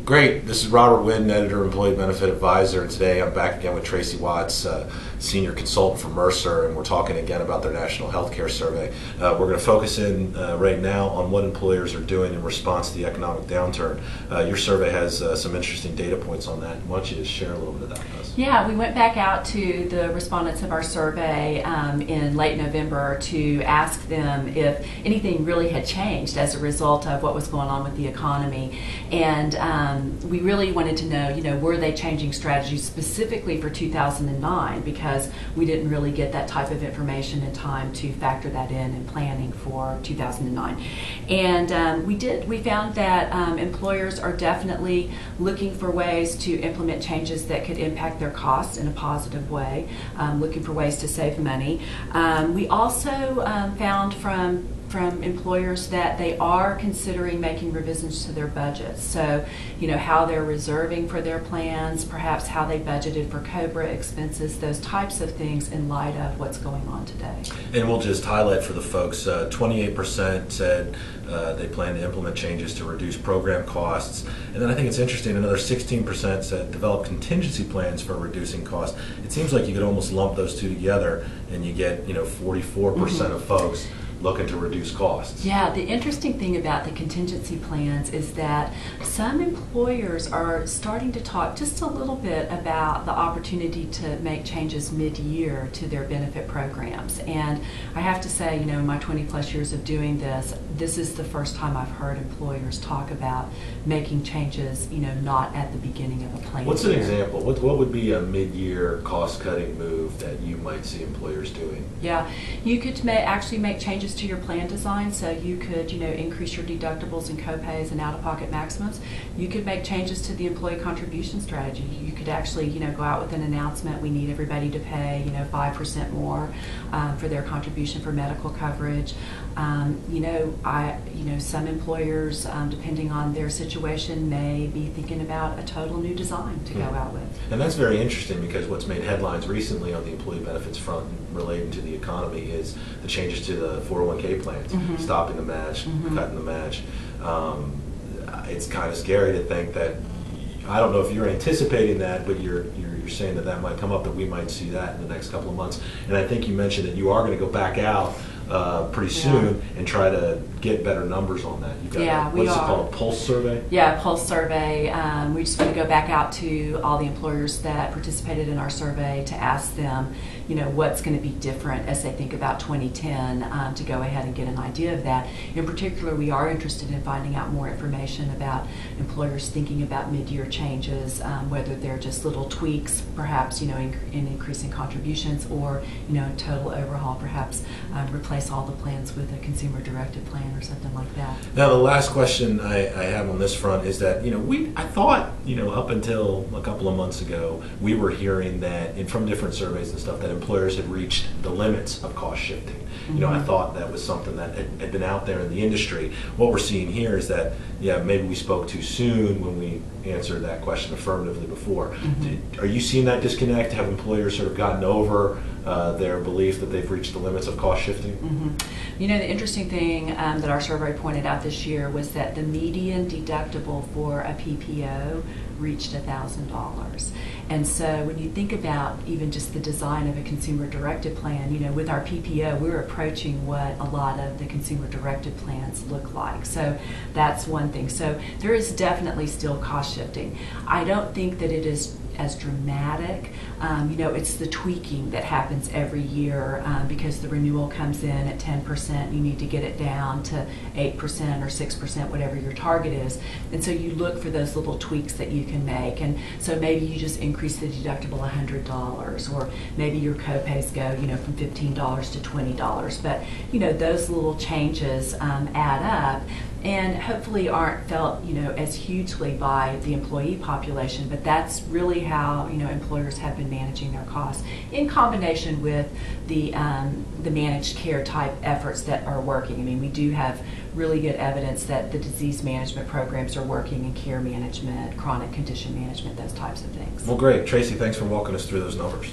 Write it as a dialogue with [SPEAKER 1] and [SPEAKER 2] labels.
[SPEAKER 1] Great. This is Robert Whidden, Editor, Employee Benefit Advisor, and today I'm back again with Tracy Watts, Senior Consultant for Mercer, and we're talking again about their National Healthcare Survey. We're going to focus in right now on what employers are doing in response to the economic downturn. Your survey has some interesting data points on that. Why don't you just share a little bit of that with us?
[SPEAKER 2] Yeah, we went back out to the respondents of our survey in late November to ask them if anything really had changed as a result of what was going on with the economy. And we really wanted to know, were they changing strategies specifically for 2009, because we didn't really get that type of information in time to factor that in planning for 2009. And we found that employers are definitely looking for ways to implement changes that could impact their costs in a positive way, looking for ways to save money. We also found from employers that they are considering making revisions to their budgets. So, how they're reserving for their plans, perhaps how they budgeted for COBRA expenses, those types of things in light of what's going on today.
[SPEAKER 1] And we'll just highlight for the folks, 28% said they plan to implement changes to reduce program costs. And then I think it's interesting, another 16% said develop contingency plans for reducing costs. It seems like you could almost lump those two together and you get, 44% of folks looking to reduce costs.
[SPEAKER 2] Yeah, the interesting thing about the contingency plans is that some employers are starting to talk just a little bit about the opportunity to make changes mid-year to their benefit programs. And I have to say, in my 20 plus years of doing this is the first time I've heard employers talk about making changes, not at the beginning of a plan.
[SPEAKER 1] What's an example? What would be a mid-year cost-cutting move that you might see employers doing?
[SPEAKER 2] Yeah, you could actually make changes to your plan design, so you could increase your deductibles and copays and out-of-pocket maximums. You could make changes to the employee contribution strategy. You could actually go out with an announcement, we need everybody to pay 5% more for their contribution for medical coverage. Some employers, depending on their situation, may be thinking about a total new design to go out with.
[SPEAKER 1] And that's very interesting, because what's made headlines recently on the employee benefits front relating to the economy is the changes to the 401k plans, stopping the match, cutting the match. It's kind of scary to think that, I don't know if you're anticipating that, but you're saying that might come up, that we might see that in the next couple of months. And I think you mentioned that you are going to go back out pretty soon and try to get better numbers on that. You've got what's it called, a pulse survey?
[SPEAKER 2] Yeah, pulse survey. We just want to go back out to all the employers that participated in our survey to ask them, what's going to be different as they think about 2010, to go ahead and get an idea of that. In particular, we are interested in finding out more information about employers thinking about mid-year changes, whether they're just little tweaks, perhaps, in increasing contributions, or, a total overhaul, perhaps replace all the plans with a consumer-directed plan or something like that.
[SPEAKER 1] Now, the last question I have on this front is that, I thought, up until a couple of months ago, we were hearing that, and from different surveys and stuff, that employers had reached the limits of cost shifting. I thought that was something that had been out there in the industry. What we're seeing here is that, maybe we spoke too soon when we answered that question affirmatively before. Are you seeing that disconnect? Have employers sort of gotten over their belief that they've reached the limits of cost shifting?
[SPEAKER 2] The interesting thing that our survey pointed out this year was that the median deductible for a PPO reached $1,000. And so when you think about even just the design of a consumer-directed plan, with our PPO, we're approaching what a lot of the consumer-directed plans look like. So that's one thing. So there is definitely still cost shifting. I don't think that it is as dramatic. It's the tweaking that happens every year, because the renewal comes in at 10%, you need to get it down to 8% or 6%, whatever your target is. And so you look for those little tweaks that you can make. And so maybe you just increase the deductible $100, or maybe your copays go, from $15 to $20. But, those little changes add up, and hopefully aren't felt, as hugely by the employee population. But that's really how, employers have been managing their costs, in combination with the managed care type efforts that are working. I mean, we do have really good evidence that the disease management programs are working in care management, chronic condition management, those types of things.
[SPEAKER 1] Well, great. Tracy, thanks for walking us through those numbers.